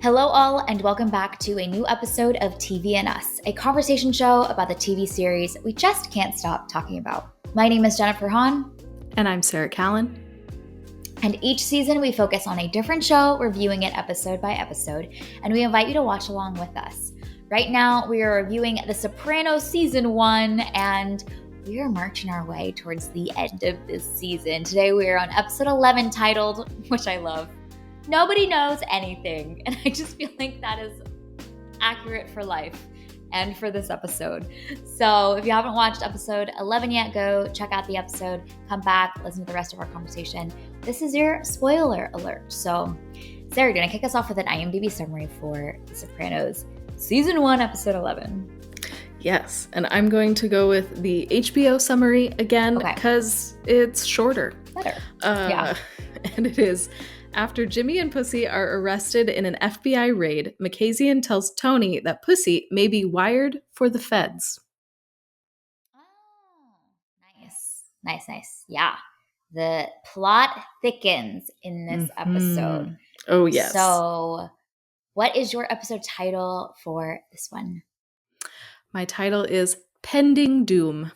Hello, all, and welcome back to a new episode of TV and Us, a conversation show about the TV series we just can't stop talking about. My name is Jennifer Hahn. And I'm Sarah Callan. And each season we focus on a different show, reviewing it episode by episode, and we invite you to watch along with us. Right now, we are reviewing The Sopranos Season 1, and we are marching our way towards the end of this season. Today we are on episode 11 titled, which I love, Nobody Knows Anything. And I just feel like that is accurate for life and for this episode. So if you haven't watched episode 11 yet, go check out the episode, come back, listen to the rest of our conversation. This is your spoiler alert. So Sarah, you're going to kick us off with an IMDb summary for The Sopranos Season 1, Episode 11. Yes, and I'm going to go with the HBO summary again because it's shorter. Better. Yeah. And it is, after Jimmy and Pussy are arrested in an FBI raid, Makazian tells Tony that Pussy may be wired for the feds. Oh, nice. Yeah. The plot thickens in this episode. Oh, yes. So what is your episode title for this one? My title is Pending Doom.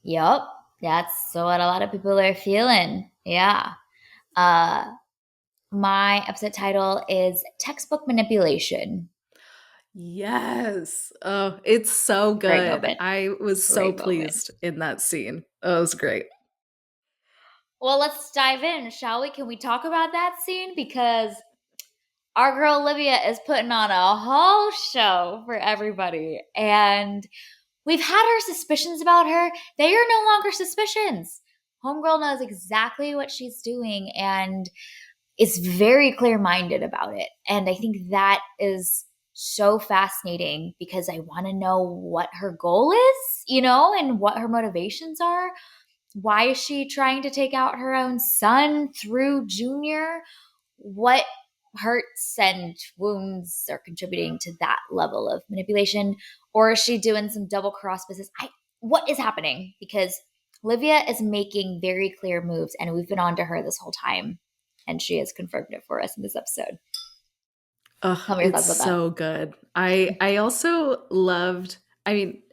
Yup. That's what a lot of people are feeling. Yeah. My episode title is Textbook Manipulation. Yes. Oh, it's so good. I was so pleased in that scene. Oh, it was great. Well, let's dive in, shall we? Can we talk about that scene? Because our girl Livia is putting on a whole show for everybody. And we've had our suspicions about her. They are no longer suspicions. Homegirl knows exactly what she's doing and is very clear-minded about it. And I think that is so fascinating because I want to know what her goal is, and what her motivations are. Why is she trying to take out her own son through Junior? What hurts and wounds are contributing to that level of manipulation? Or is she doing some double-cross business? What is happening? Because Livia is making very clear moves, and we've been on to her this whole time, and she has confirmed it for us in this episode. It's so good. I also loved,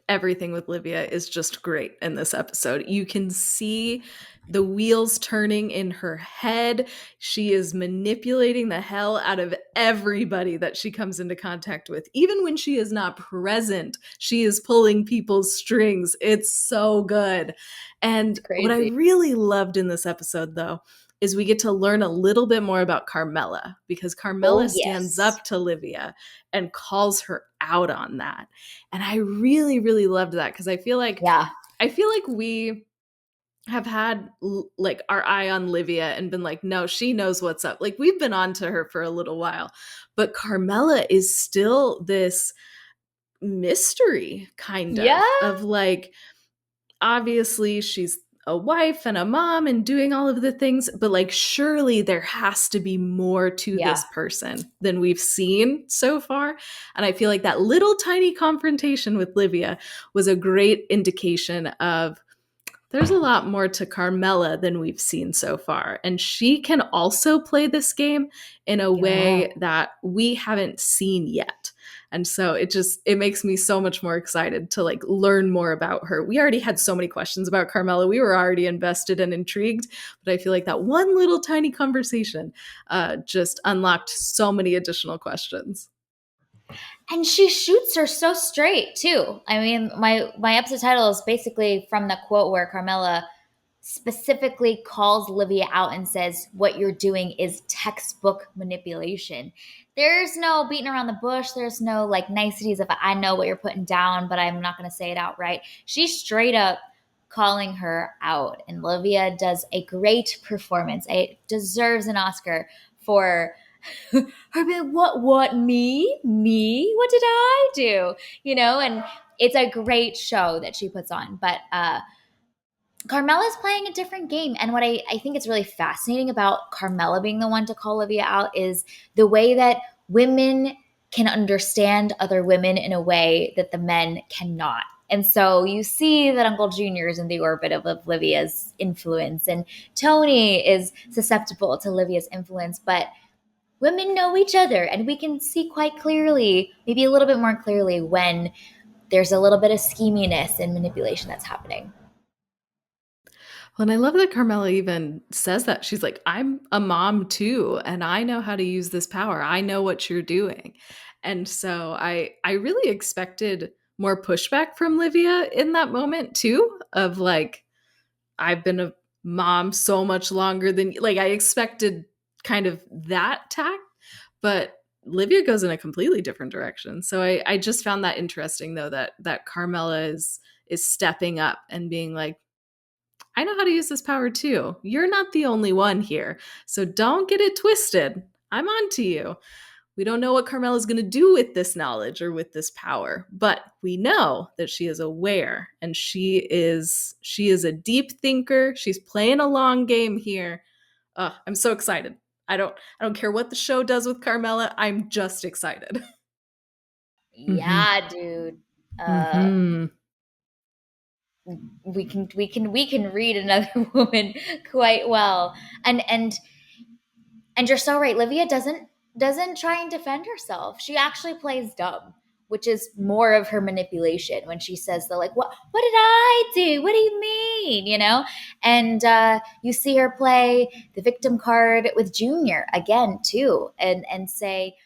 everything with Livia is just great in this episode. You can see the wheels turning in her head. She is manipulating the hell out of everybody that she comes into contact with. Even when she is not present, she is pulling people's strings. It's so good. And what I really loved in this episode, though, is we get to learn a little bit more about Carmela, because Carmela stands up to Livia and calls her out on that. And I really, really loved that because I feel like we have had like our eye on Livia and been like, no, she knows what's up. Like we've been on to her for a little while, but Carmela is still this mystery kind of like, obviously she's a wife and a mom and doing all of the things, but like surely there has to be more to this person than we've seen so far. And I feel like that little tiny confrontation with Livia was a great indication of there's a lot more to Carmela than we've seen so far. And she can also play this game in a way that we haven't seen yet. And so it makes me so much more excited to like learn more about her. We already had so many questions about Carmela. We were already invested and intrigued, but I feel like that one little tiny conversation just unlocked so many additional questions. And she shoots her so straight too. I mean, my episode title is basically from the quote where Carmela specifically calls Livia out and says, what you're doing is textbook manipulation. There's no beating around the bush. There's no like niceties of I know what you're putting down, but I'm not going to say it outright. She's straight up calling her out. And Livia does a great performance. It deserves an Oscar for her being, what, me? What did I do? And it's a great show that she puts on. But Carmela's playing a different game. And what I think is really fascinating about Carmela being the one to call Livia out is the way that women can understand other women in a way that the men cannot. And so you see that Uncle Junior is in the orbit of Livia's influence, and Tony is susceptible to Livia's influence. But women know each other, and we can see quite clearly, maybe a little bit more clearly, when there's a little bit of scheminess and manipulation that's happening. Well, and I love that Carmela even says that. She's like, I'm a mom too, and I know how to use this power. I know what you're doing. And so I really expected more pushback from Livia in that moment too, of like, I've been a mom so much longer than like I expected kind of that tact, but Livia goes in a completely different direction. So I just found that interesting though that Carmela is stepping up and being like, I know how to use this power too. You're not the only one here. So don't get it twisted. I'm on to you. We don't know what Carmela's going to do with this knowledge or with this power, but we know that she is aware and she is a deep thinker. She's playing a long game here. I'm so excited. I don't care what the show does with Carmela. I'm just excited. Mhm. Yeah, dude. Uh, Mhm. we can read another woman quite well, and you're so right. Livia doesn't try and defend herself. She actually plays dumb, which is more of her manipulation when she says the like, what did I do? What do you mean? And you see her play the victim card with Junior again too, and say,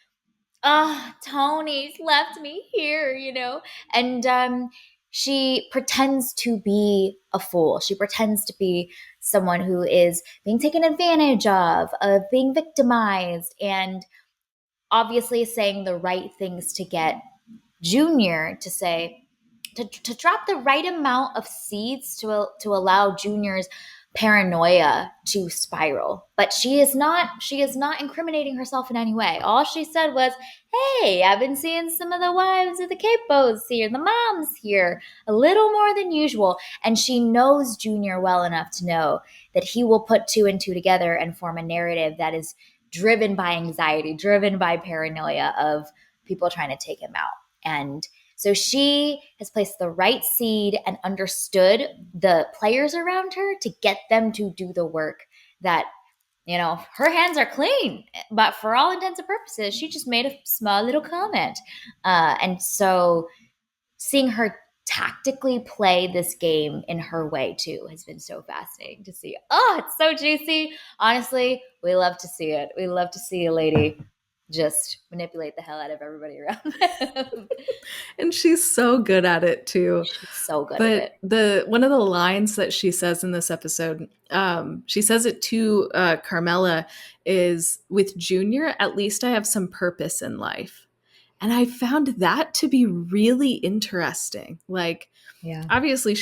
oh, Tony's left me here, and she pretends to be a fool. She pretends to be someone who is being taken advantage of being victimized, and obviously saying the right things to get Junior to say, to drop the right amount of seeds to allow Junior's paranoia to spiral. But she is not incriminating herself in any way. All she said was, hey, I've been seeing some of the wives of the capos here, the moms here, a little more than usual. And she knows Junior well enough to know that he will put two and two together and form a narrative that is driven by anxiety, driven by paranoia of people trying to take him out. And so she has placed the right seed and understood the players around her to get them to do the work that, her hands are clean. But for all intents and purposes, she just made a small little comment. And so seeing her tactically play this game in her way too has been so fascinating to see. Oh, it's so juicy. Honestly, we love to see it. We love to see a lady just manipulate the hell out of everybody around them. And she's so good at it too. She's so good at But it. the one of the lines that she says in this episode, she says it to Carmela, is with Junior, at least I have some purpose in life. And I found that to be really interesting. Like, Yeah. obviously,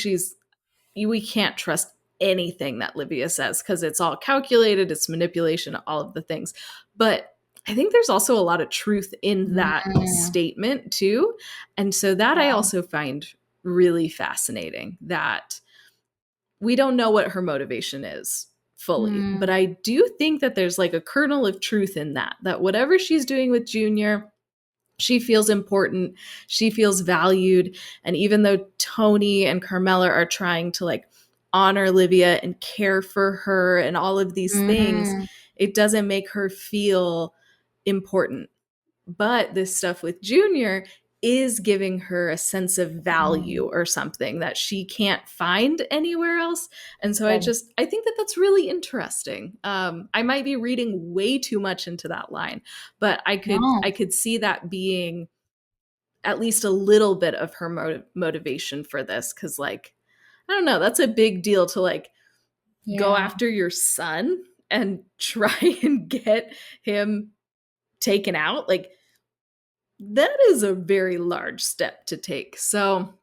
we can't trust anything that Livia says because it's all calculated, it's manipulation, all of the things. But I think there's also a lot of truth in that Mm, statement too. And so that I yeah. also find really fascinating, that we don't know what her motivation is fully. But Mm, I do think that there's like a kernel of truth in that whatever she's doing with Junior, she feels important, she feels valued. And even though Tony and Carmela are trying to like honor Livia and care for her and all of these things, mm, it doesn't make her feel important. But this stuff with Junior is giving her a sense of value mm. or something that she can't find anywhere else. And so Good. I think that that's really interesting. I might be reading way too much into that line, but I No. could see that being at least a little bit of her motivation for this. Because like, I don't know, that's a big deal to like go Yeah. after your son and try and get him taken out. Like, that is a very large step to take. So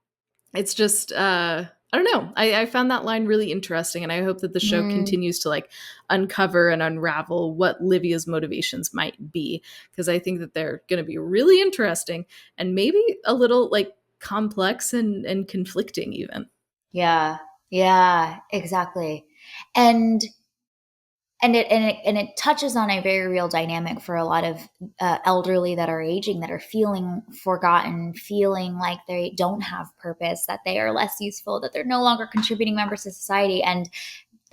it's just I don't know. I found that line really interesting, and I hope that the show Mm, continues to like uncover and unravel what Livia's motivations might be, because I think that they're going to be really interesting and maybe a little like complex and conflicting even. yeah. Yeah. Exactly. And and it touches on a very real dynamic for a lot of elderly that are aging, that are feeling forgotten, feeling like they don't have purpose, that they are less useful, that they're no longer contributing members to society. And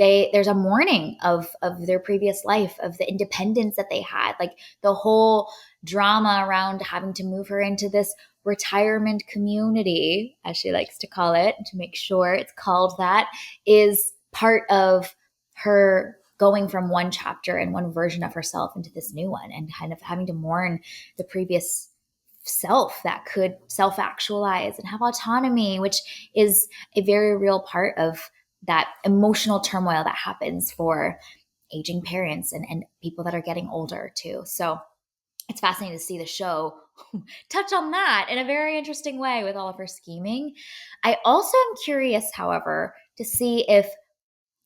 there's a mourning of their previous life, of the independence that they had, like the whole drama around having to move her into this retirement community, as she likes to call it, to make sure it's called that, is part of her going from one chapter and one version of herself into this new one, and kind of having to mourn the previous self that could self-actualize and have autonomy, which is a very real part of that emotional turmoil that happens for aging parents and people that are getting older too. So it's fascinating to see the show touch on that in a very interesting way with all of her scheming. I also am curious, however, to see if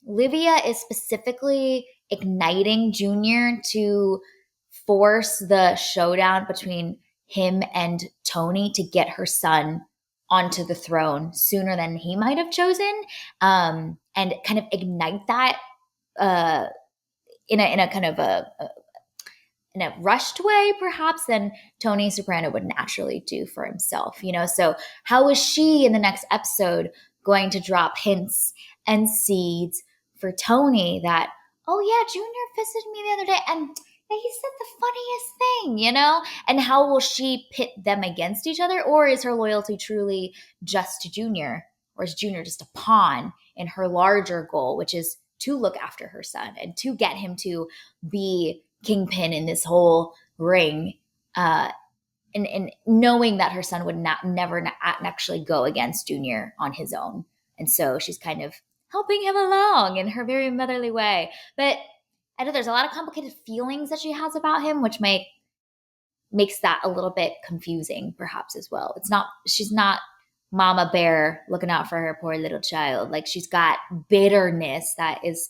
Livia is specifically igniting Junior to force the showdown between him and Tony to get her son onto the throne sooner than he might have chosen, and kind of ignite that uh, in a kind of in a rushed way, perhaps, than Tony Soprano would naturally do for himself, you know? So how is she in the next episode going to drop hints and seeds for Tony that, oh yeah, Junior visited me the other day and he said the funniest thing, you know? And how will she pit them against each other? Or is her loyalty truly just to Junior? Or is Junior just a pawn in her larger goal, which is to look after her son and to get him to be kingpin in this whole ring, and knowing that her son would never actually go against Junior on his own, and so she's kind of helping him along in her very motherly way. But I know there's a lot of complicated feelings that she has about him, which makes that a little bit confusing, perhaps, as well. She's not Mama Bear looking out for her poor little child. Like, she's got bitterness that is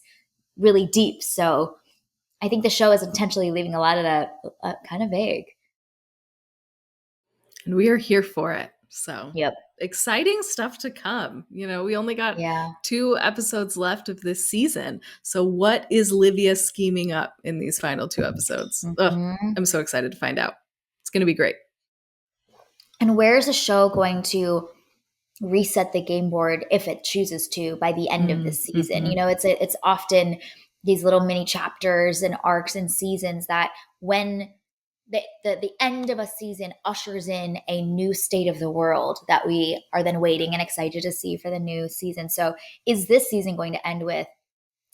really deep. So I think the show is intentionally leaving a lot of that kind of vague. And we are here for it. So, yep. Exciting stuff to come. You know, we only got 2 episodes left of this season. So, what is Livia scheming up in these final 2 episodes? I'm so excited to find out. It's going to be great. And where is the show going to reset the game board, if it chooses to, by the end of the season? Mm-hmm. You know, it's often these little mini chapters and arcs and seasons that, when the end of a season ushers in a new state of the world that we are then waiting and excited to see for the new season. So is this season going to end with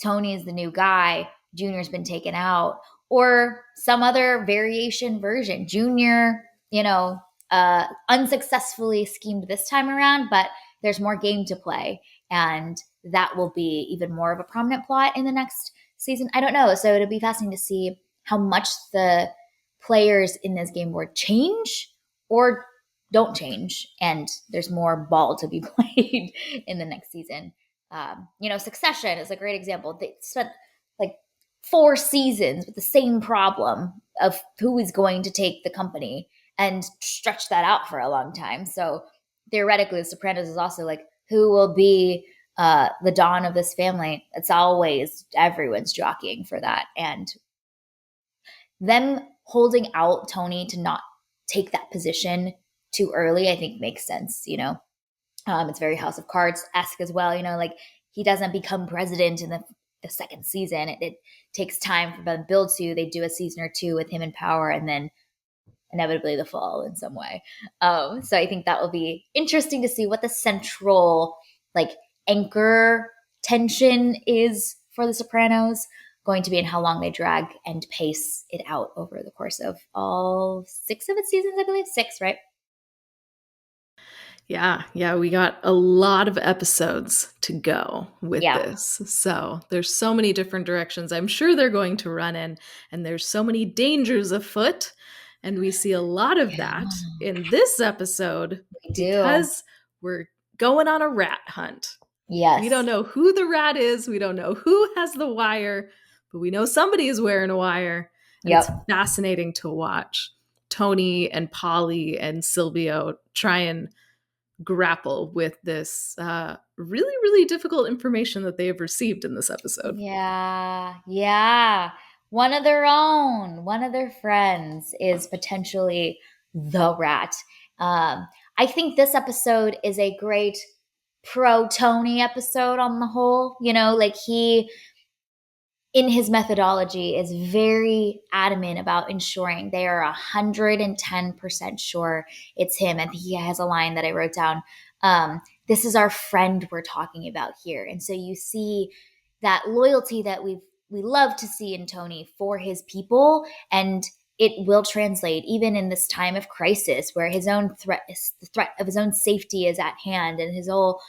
Tony is the new guy, Junior's been taken out, or some other variation version? Junior, unsuccessfully schemed this time around, but there's more game to play, and that will be even more of a prominent plot in the next season. I don't know. So it'll be fascinating to see how much the players in this game board change or don't change, and there's more ball to be played in the next season. Succession is a great example. They spent like 4 seasons with the same problem of who is going to take the company, and stretch that out for a long time. So theoretically, The Sopranos is also like, who will be the dawn of this family? It's always everyone's jockeying for that, and them holding out Tony to not take that position too early, I think makes sense. It's very House of Cards-esque as well. Like, he doesn't become president in the second season. It takes time for them to build to. They do a season or 2 with him in power, and then inevitably the fall in some way. So I think that will be interesting to see what the central anchor tension is for The Sopranos going to be, and how long they drag and pace it out over the course of all 6 of its seasons, I believe. 6, right? Yeah, we got a lot of episodes to go with this. So there's so many different directions I'm sure they're going to run in, and there's so many dangers afoot. And we see a lot of that in this episode because we're going on a rat hunt. Yes. We don't know who the rat is. We don't know who has the wire, but we know somebody is wearing a wire. And it's fascinating to watch Tony and Polly and Silvio try and grapple with this really, really difficult information that they have received in this episode. Yeah. One of their own, one of their friends is potentially the rat. I think this episode is a great pro Tony episode on the whole. You know, like he in his methodology is very adamant about ensuring they are 110% sure it's him. And he has a line that I wrote down. This is our friend we're talking about here. And so you see that loyalty that we love to see in Tony for his people, and it will translate even in this time of crisis where his own threat, the threat of his own safety is at hand, and his whole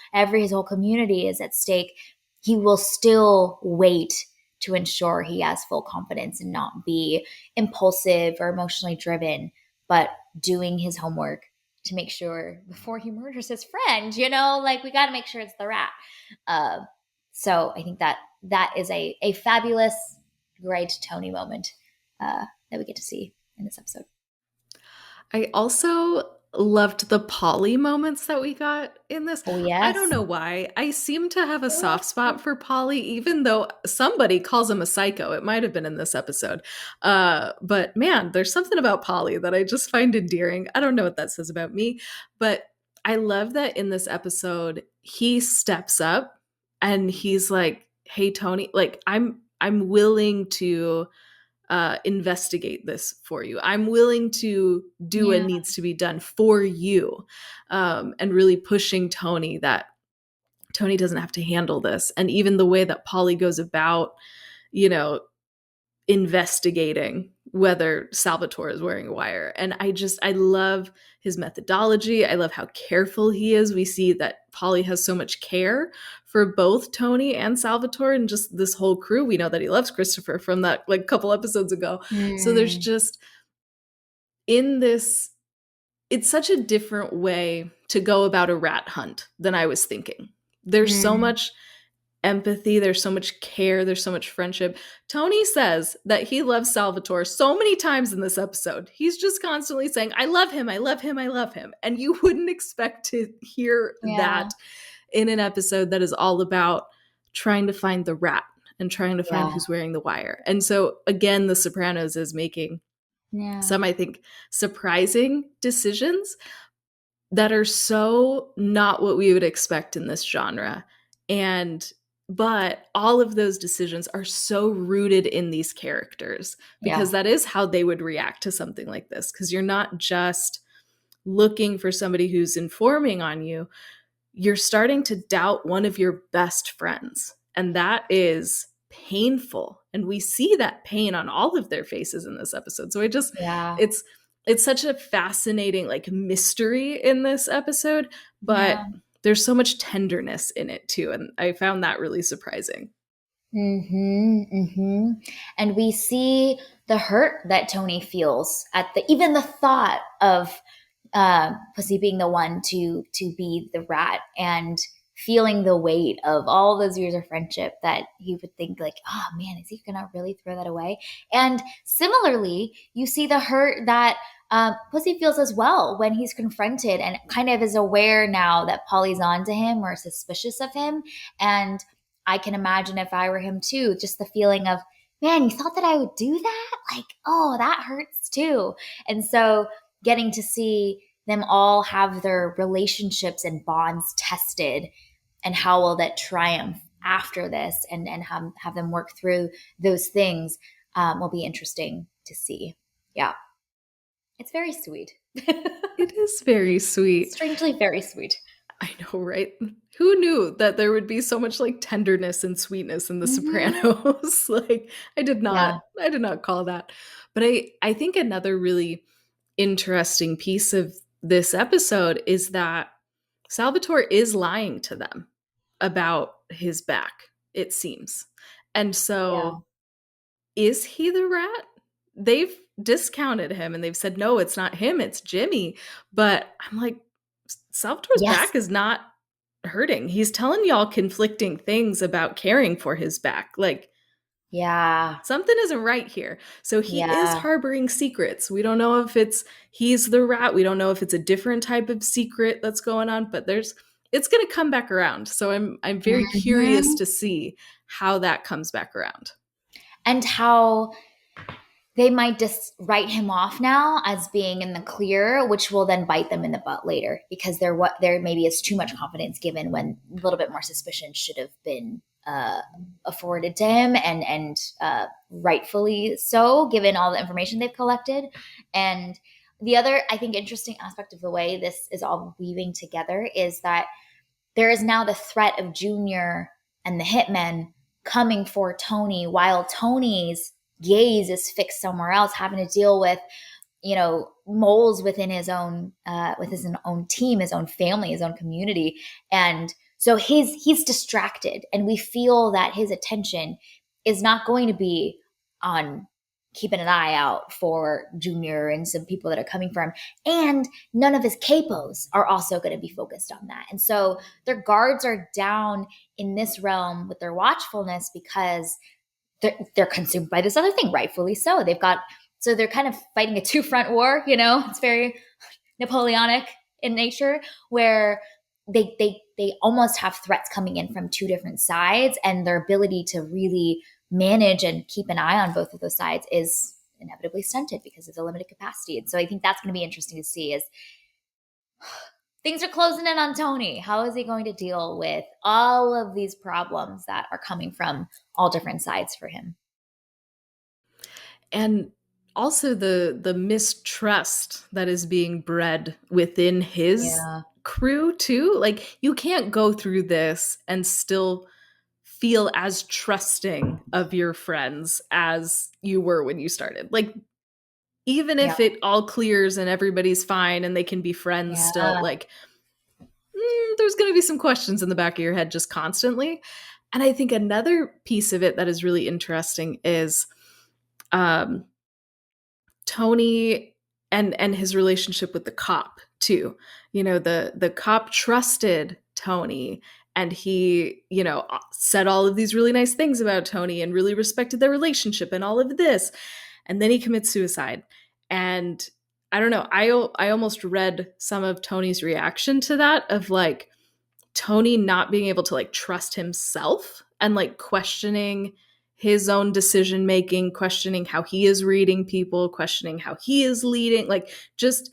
community is at stake. He will still wait to ensure he has full confidence and not be impulsive or emotionally driven, but doing his homework to make sure before he murders his friend, you know, like we got to make sure it's the rat. Uh, so I think that is a fabulous, great Tony moment that we get to see in this episode. I also loved the Polly moments that we got in this. Oh, I yes. don't know why. I seem to have a soft spot for Polly, even though somebody calls him a psycho. It might have been in this episode. But man, there's something about Polly that I just find endearing. I don't know what that says about me, but I love that in this episode, he steps up and he's like, hey, Tony, like I'm willing to investigate this for you. I'm willing to do what Yeah. needs to be done for you. And really pushing Tony that Tony doesn't have to handle this. And even the way that Polly goes about, you know, investigating whether Salvatore is wearing a wire. And I love his methodology. I love how careful he is. We see that Polly has so much care for both Tony and Salvatore and just this whole crew. We know that he loves Christopher from that like couple episodes ago. So there's just in this, it's such a different way to go about a rat hunt than I was thinking. There's so much empathy, there's so much care, there's so much friendship. Tony says that he loves Salvatore so many times in this episode. He's just constantly saying, I love him, I love him, I love him. And you wouldn't expect to hear that in an episode that is all about trying to find the rat and trying to find who's wearing the wire. And so again, The Sopranos is making some, I think, surprising decisions that are so not what we would expect in this genre. But all of those decisions are so rooted in these characters because that is how they would react to something like this. Because you're not just looking for somebody who's informing on you, you're starting to doubt one of your best friends. And that is painful. And we see that pain on all of their faces in this episode. So it's such a fascinating like mystery in this episode, but there's so much tenderness in it too. And I found that really surprising. And we see the hurt that Tony feels at even the thought of Pussy being the one to be the rat, and feeling the weight of all those years of friendship that he would think like, oh man, is he gonna really throw that away? And similarly, you see the hurt that Pussy feels as well when he's confronted and kind of is aware now that Polly's on to him or suspicious of him. And I can imagine if I were him too, just the feeling of, man, you thought that I would do that? Like, oh, that hurts too. And so getting to see them all have their relationships and bonds tested, and how will that triumph after this, and have them work through those things will be interesting to see. Yeah. It's very sweet. It is very sweet. Strangely very sweet. I know, right? Who knew that there would be so much like tenderness and sweetness in The Sopranos? Like I did not call that. But I think another really interesting piece of this episode is that Salvatore is lying to them about his back, it seems. And so is he the rat? They've discounted him and they've said, no, it's not him, it's Jimmy. But I'm like, Salvatore's back is not hurting. He's telling y'all conflicting things about caring for his back. Like, something isn't right here. So he is harboring secrets. We don't know if he's the rat. We don't know if it's a different type of secret that's going on, but it's going to come back around. So I'm very curious to see how that comes back around. And how they might just write him off now as being in the clear, which will then bite them in the butt later because there maybe is too much confidence given when a little bit more suspicion should have been afforded to him, and rightfully so, given all the information they've collected. And the other, I think, interesting aspect of the way this is all weaving together is that there is now the threat of Junior and the hitmen coming for Tony while Tony's gaze is fixed somewhere else, having to deal with, moles within his own team, his own family, his own community. And so he's distracted, and we feel that his attention is not going to be on keeping an eye out for Junior and some people that are coming for him. And none of his capos are also going to be focused on that. And so their guards are down in this realm with their watchfulness because they're consumed by this other thing, rightfully so. So they're kind of fighting a two-front war, it's very Napoleonic in nature, where they almost have threats coming in from two different sides, and their ability to really manage and keep an eye on both of those sides is inevitably stunted because of the limited capacity. And so I think that's going to be interesting to see as things are closing in on Tony. How is he going to deal with all of these problems that are coming from all different sides for him? And also the mistrust that is being bred within his crew too. Like, you can't go through this and still feel as trusting of your friends as you were when you started. Like, even if it all clears and everybody's fine and they can be friends still, like, there's going to be some questions in the back of your head just constantly. And I think another piece of it that is really interesting is Tony and his relationship with the cop too. The cop trusted Tony, and he, said all of these really nice things about Tony and really respected their relationship and all of this. And then he commits suicide. And I don't know, I almost read some of Tony's reaction to that, of like Tony not being able to like trust himself and like questioning his own decision making, questioning how he is reading people, questioning how he is leading, like just,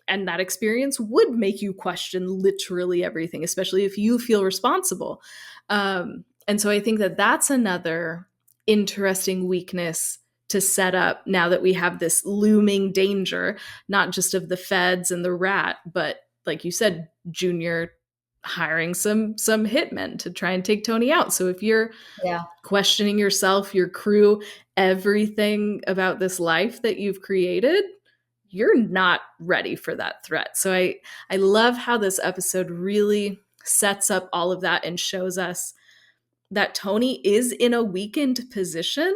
and that experience would make you question literally everything, especially if you feel responsible. And so I think that that's another interesting weakness to set up now that we have this looming danger, not just of the feds and the rat, but like you said, Junior hiring some hitmen to try and take Tony out. So if you're questioning yourself, your crew, everything about this life that you've created, you're not ready for that threat. So I love how this episode really sets up all of that and shows us that Tony is in a weakened position.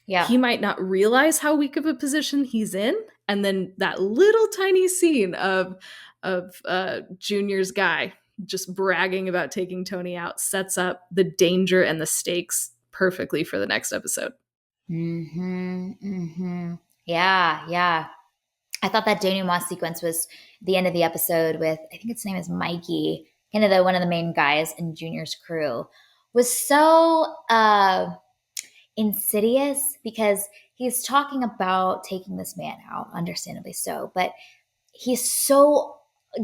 He might not realize how weak of a position he's in. And then that little tiny scene of Junior's guy just bragging about taking Tony out sets up the danger and the stakes perfectly for the next episode. Yeah. I thought that denouement sequence was the end of the episode with, I think its name is Mikey, kind of one of the main guys in Junior's crew, was so insidious because he's talking about taking this man out, understandably so, but he's so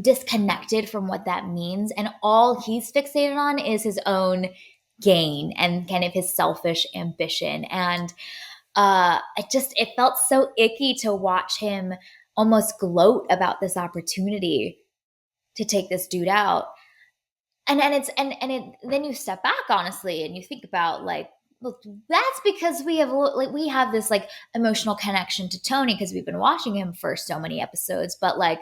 disconnected from what that means, and all he's fixated on is his own gain and kind of his selfish ambition. And it felt so icky to watch him almost gloat about this opportunity to take this dude out. And then you step back honestly and you think about like, look, that's because we have this like emotional connection to Tony because we've been watching him for so many episodes, but like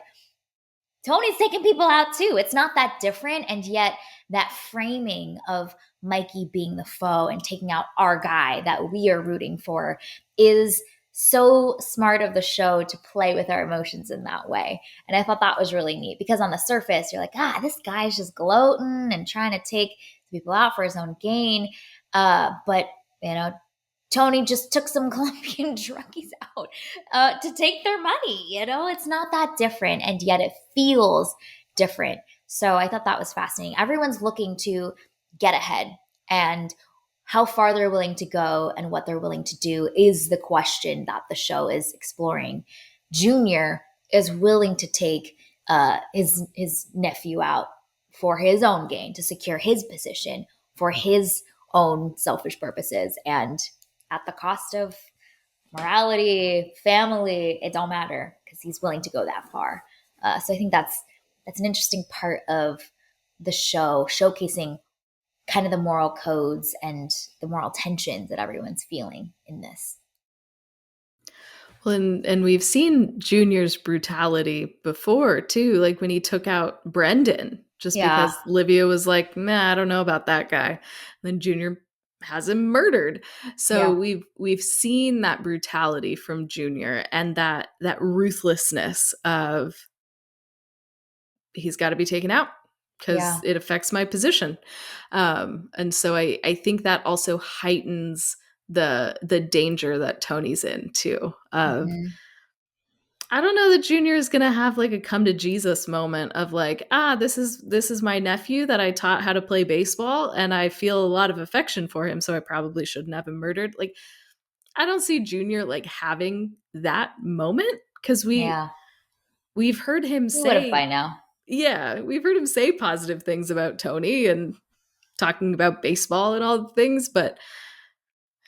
Tony's taking people out too. It's not that different. And yet that framing of Mikey being the foe and taking out our guy that we are rooting for is so smart of the show to play with our emotions in that way. And I thought that was really neat because on the surface, you're like, this guy's just gloating and trying to take people out for his own gain. But, Tony just took some Colombian druggies out to take their money. It's not that different, and yet it feels different. So I thought that was fascinating. Everyone's looking to get ahead, and how far they're willing to go and what they're willing to do is the question that the show is exploring. Junior is willing to take his nephew out for his own gain, to secure his position for his own selfish purposes, and at the cost of morality, family, it don't matter because he's willing to go that far. So I think that's an interesting part of the show, showcasing kind of the moral codes and the moral tensions that everyone's feeling in this. Well, and we've seen Junior's brutality before too, like when he took out Brendan, just Yeah, because Livia was like, "Nah, I don't know about that guy." And then Junior has him murdered. So yeah, we've seen that brutality from Junior, and that ruthlessness of he's got to be taken out because yeah. it affects my position. And so I think that also heightens the danger that Tony's in too. Of Hmm. I don't know that Junior is gonna have like a come to Jesus moment of like, this is my nephew that I taught how to play baseball, and I feel a lot of affection for him, so I probably shouldn't have him murdered. Like, I don't see Junior like having that moment because Yeah, we've heard him we would have by say, now. yeah, we've heard him say positive things about Tony and talking about baseball and all the things, but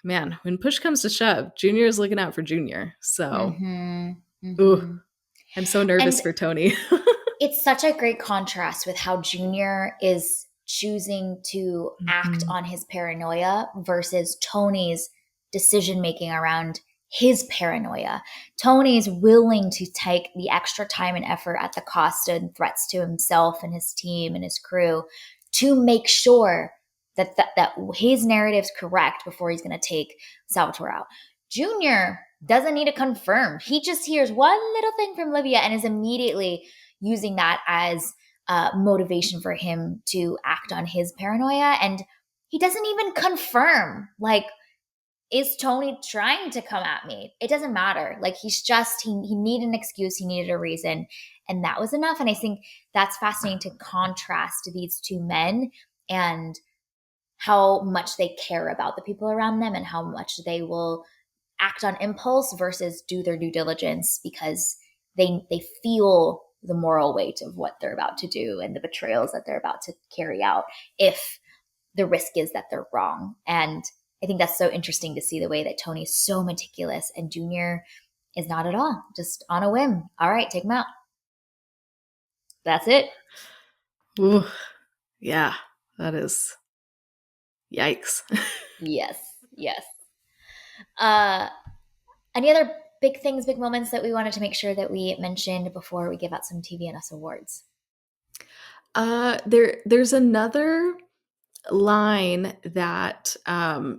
man, when push comes to shove, Junior is looking out for Junior. So, Hmm. ooh, Hmm. I'm so nervous And for Tony. it's such a great contrast with how Junior is choosing to act Mhm. on his paranoia versus Tony's decision making around his paranoia. Tony's willing to take the extra time and effort at the cost and threats to himself and his team and his crew to make sure that his narrative's correct before he's going to take Salvatore out. Junior doesn't need to confirm. He just hears one little thing from Livia and is immediately using that as motivation for him to act on his paranoia. And he doesn't even confirm, like, is Tony trying to come at me? It doesn't matter. Like, he needed an excuse, he needed a reason, and that was enough. And I think that's fascinating to contrast these two men and how much they care about the people around them and how much they will act on impulse versus do their due diligence because they feel the moral weight of what they're about to do and the betrayals that they're about to carry out if the risk is that they're wrong. And I think that's so interesting to see the way that Tony's so meticulous and Junior is not at all, just on a whim. All right, take him out. That's it. Ooh, yeah, that is yikes. Yes, yes. Uh, any other big things, big moments that we wanted to make sure that we mentioned before we give out some TVNS awards? There's another line that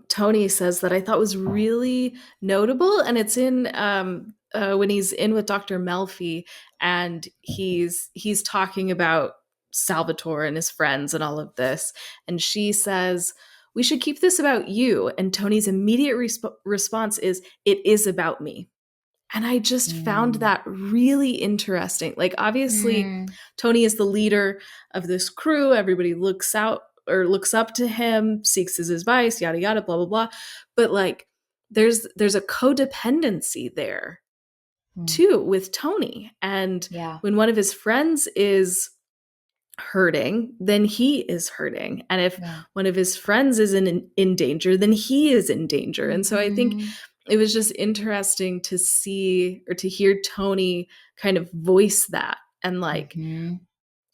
Tony says that I thought was really notable, and it's in when he's in with Dr. Melfi, and he's talking about Salvatore and his friends and all of this, and she says, "We should keep this about you." And Tony's immediate response is, "It is about me." And I just found Mm. that really interesting. Like, obviously, Mm. Tony is the leader of this crew. Everybody looks out or looks up to him, seeks his advice, yada yada, blah blah blah. But like, there's a codependency there Mm. too with Tony. And Yeah. when one of his friends is hurting, then he is hurting. And if Yeah. one of his friends is in danger, then he is in danger. And so I think Mm-hmm. it was just interesting to see or to hear Tony kind of voice that, and like Mm-hmm.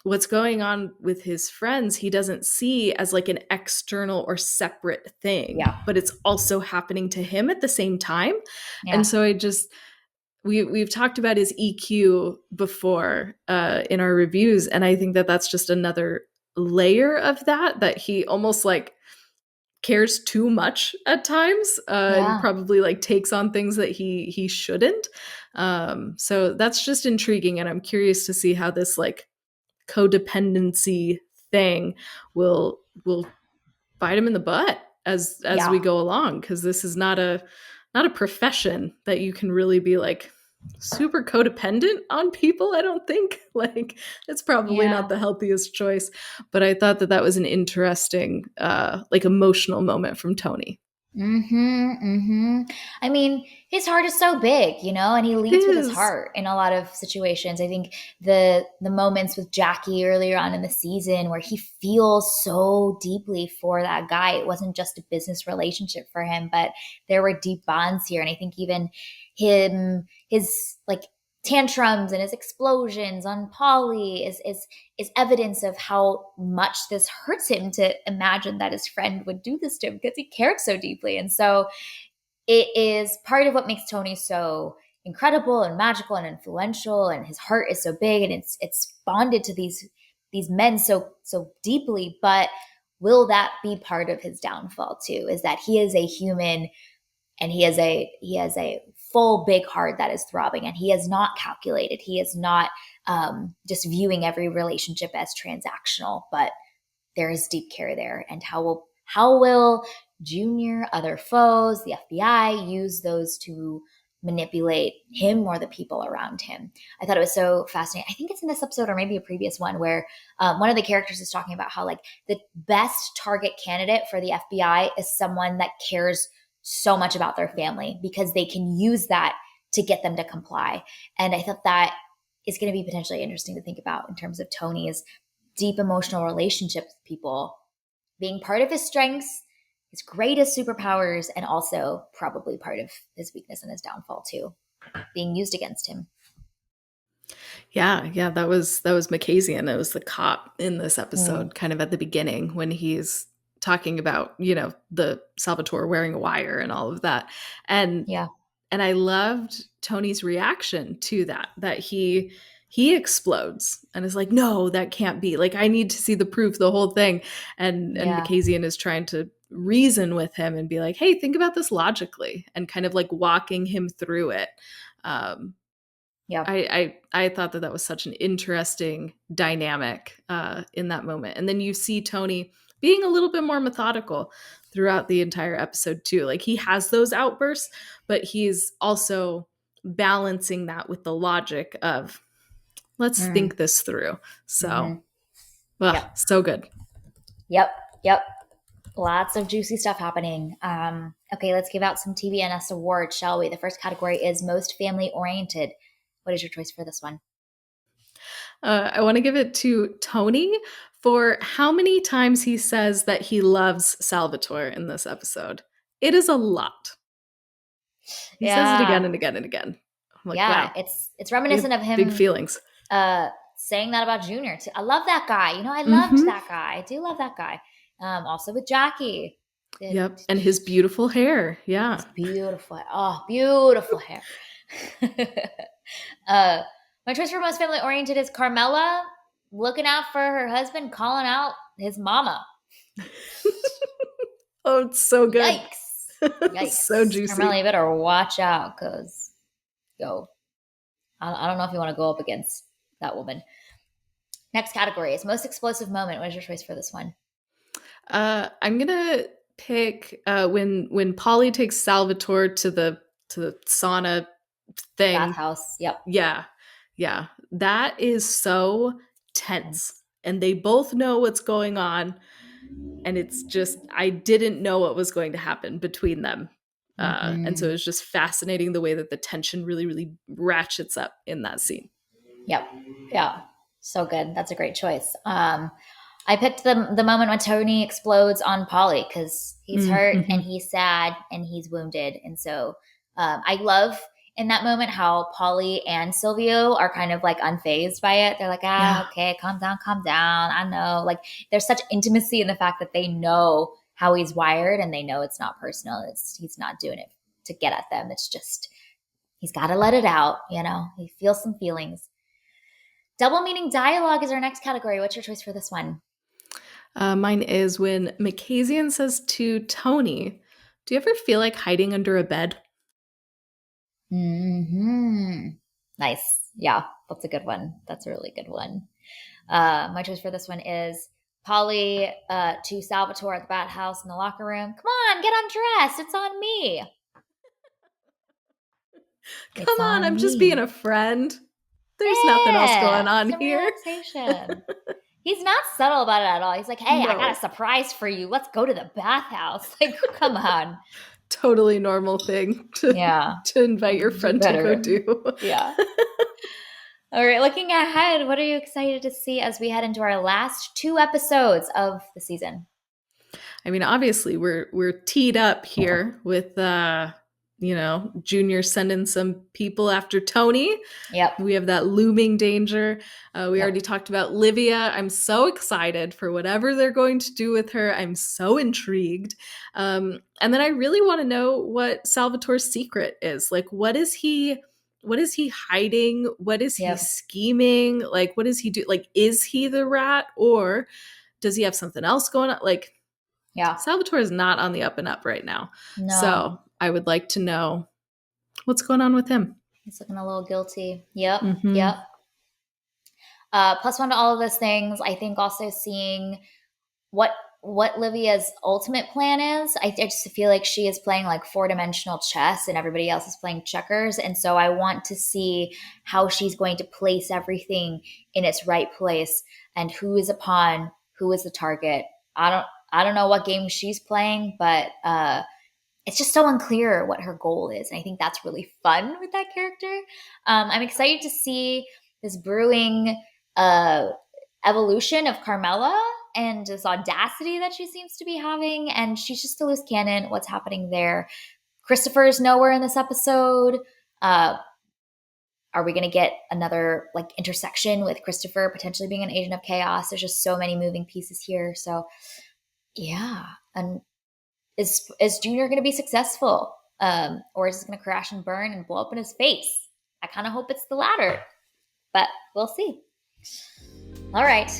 what's going on with his friends, he doesn't see as like an external or separate thing, Yeah. but it's also happening to him at the same time. And Yeah. so I just we've talked about his EQ before in our reviews, and I think that that's just another layer of that he almost like cares too much at times, and Yeah. probably like takes on things that he shouldn't. So that's just intriguing, and I'm curious to see how this like codependency thing will bite him in the butt as Yeah. we go along, because this is not a profession that you can really be like super codependent on people, I don't think. Like, it's probably not Yeah. the healthiest choice, but I thought that that was an interesting like emotional moment from Tony. I mean, his heart is so big, and he It leads with his is. heart in a lot of situations. I think the moments with Jackie earlier on in the season where he feels so deeply for that guy. It wasn't just a business relationship for him, but there were deep bonds here. And I think even his like tantrums and his explosions on Polly is evidence of how much this hurts him to imagine that his friend would do this to him because he cared so deeply. And so it is part of what makes Tony so incredible and magical and influential, and his heart is so big, and it's bonded to these men so deeply. But will that be part of his downfall too? Is that he is a human, and he has a full big heart that is throbbing, and he is not calculated. He is not just viewing every relationship as transactional, but there is deep care there. And how will Junior, other foes, the FBI use those to manipulate him or the people around him? I thought it was so fascinating. I think it's in this episode or maybe a previous one where one of the characters is talking about how like the best target candidate for the FBI is someone that cares so much about their family because they can use that to get them to comply. And I thought that is going to be potentially interesting to think about in terms of Tony's deep emotional relationship with people being part of his strengths, his greatest superpowers, and also probably part of his weakness and his downfall too, being used against him. Yeah, that was Makazian. It was the cop in this Mm, episode, kind of at the beginning when he's talking about, you know, the Salvatore wearing a wire and all of that. And yeah, and I loved Tony's reaction to that he explodes and is like, no, that can't be. Like, I need to see the proof, the whole thing. And yeah, Makazian is trying to reason with him and be like, hey, think about this logically, and kind of like walking him through it. Um, yeah. I thought that that was such an interesting dynamic in that moment. And then you see Tony being a little bit more methodical throughout the entire episode too. Like, he has those outbursts, but he's also balancing that with the logic of let's Mm, think this through. So, mm-hmm. Yep, so good. yep, yep. Lots of juicy stuff happening. Okay, let's give out some TBNS awards, shall we? The first category is most family oriented. What is your choice for this one? I want to give it to Tony for how many times he says that he loves Salvatore in this episode. It is a lot. He says it again Yeah, and again and again. I'm like, yeah. wow, It's we have reminiscent of big him feelings. saying that about Junior too. I love that guy. I loved Mm-hmm. that guy. I do love that guy. Also with Jackie, Yep. And his beautiful hair. Yeah. his beautiful, oh, beautiful hair. uh, my choice for most family oriented is Carmela looking out for her husband, calling out his mama. Oh, it's so good. Yikes! So Yikes! Carmela, juicy. you better watch out, cause yo, I don't know if you want to go up against that woman. Next category is most explosive moment. What is your choice for this one? I'm gonna pick when Polly takes Salvatore to the sauna thing. Bathhouse. Yep. Yeah. Yeah. That is so tense. And they both know what's going on. And it's just, I didn't know what was going to happen between them. And so Mm-hmm. it was just fascinating the way that the tension really, really ratchets up in that scene. Yep. Yeah. So good. That's a great choice. I picked the moment when Tony explodes on Polly because he's hurt and Mm-hmm. he's sad and he's wounded, and so I love in that moment how Polly and Silvio are kind of like unfazed by it. They're like, Yeah. okay, calm down. I know. Like, there's such intimacy in the fact that they know how he's wired and they know it's not personal. He's not doing it to get at them. It's just he's got to let it out. He feels some feelings. Double meaning dialogue is our next category. What's your choice for this one? Mine is when Makazian says to Tony, do you ever feel like hiding under a bed? Hmm. Nice. Yeah, that's a good one. That's a really good one. My choice for this one is Polly to Salvatore at the bat house in the locker room. Come on, get undressed. It's on me. Come It's on, on I'm just being me. a friend. There's nothing else going Yeah, on some here. relaxation. He's not subtle about it at all. He's like, hey, I got a No. surprise for you. Let's go to the bathhouse. Like, come on. Totally normal thing Yeah. to invite your Do friend to go better. do. Yeah. All right, looking ahead, what are you excited to see as we head into our last 2 episodes of the season? I mean, obviously we're teed up here with Junior sending some people after Tony. Yep. We have that looming danger. We Yep. already talked about Livia. I'm so excited for whatever they're going to do with her. I'm so intrigued. And then I really want to know what Salvatore's secret is. Like, what is he hiding? What is he Yep. scheming? Like, what does he do? Like, is he the rat, or does he have something else going on? Like, Yeah. Salvatore is not on the up and up right now. No. So I would like to know what's going on with him. He's looking a little guilty. Yep. Mm-hmm. Yep. Plus one to all of those things. I think also seeing what Livia's ultimate plan is. I just feel like she is playing like 4-dimensional chess and everybody else is playing checkers. And so I want to see how she's going to place everything in its right place and who is a pawn, who is the target. I don't know what game she's playing, but it's just so unclear what her goal is. And I think that's really fun with that character. I'm excited to see this brewing evolution of Carmela and this audacity that she seems to be having. And she's just a loose cannon. What's happening there? Christopher's nowhere in this episode. Are we going to get another like intersection with Christopher potentially being an agent of chaos? There's just so many moving pieces here. So yeah. And is Junior going to be successful? Or is it going to crash and burn and blow up in his face? I kind of hope it's the latter, but we'll see. All right.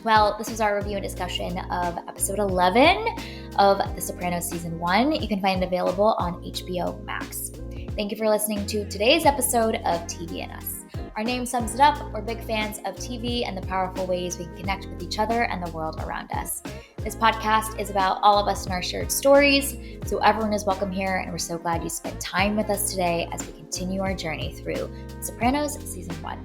Well, this was our review and discussion of episode 11 of The Sopranos Season 1. You can find it available on HBO Max. Thank you for listening to today's episode of TV and Us. Our name sums it up. We're big fans of TV and the powerful ways we can connect with each other and the world around us. This podcast is about all of us and our shared stories, so everyone is welcome here, and we're so glad you spent time with us today as we continue our journey through The Sopranos Season 1.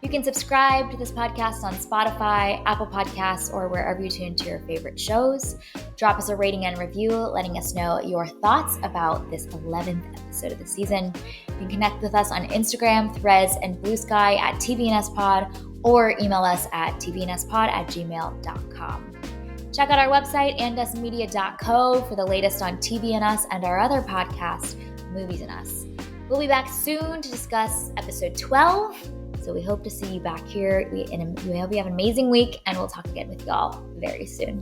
You can subscribe to this podcast on Spotify, Apple Podcasts, or wherever you tune to your favorite shows. Drop us a rating and review, letting us know your thoughts about this 11th episode of the season. You can connect with us on Instagram, Threads, and Blue Sky at TVNSPod, or email us at tvnspod@gmail.com. Check out our website, andusmedia.co, for the latest on TV and Us and our other podcast, Movies and Us. We'll be back soon to discuss episode 12. So we hope to see you back here. We hope you have an amazing week, and we'll talk again with y'all very soon.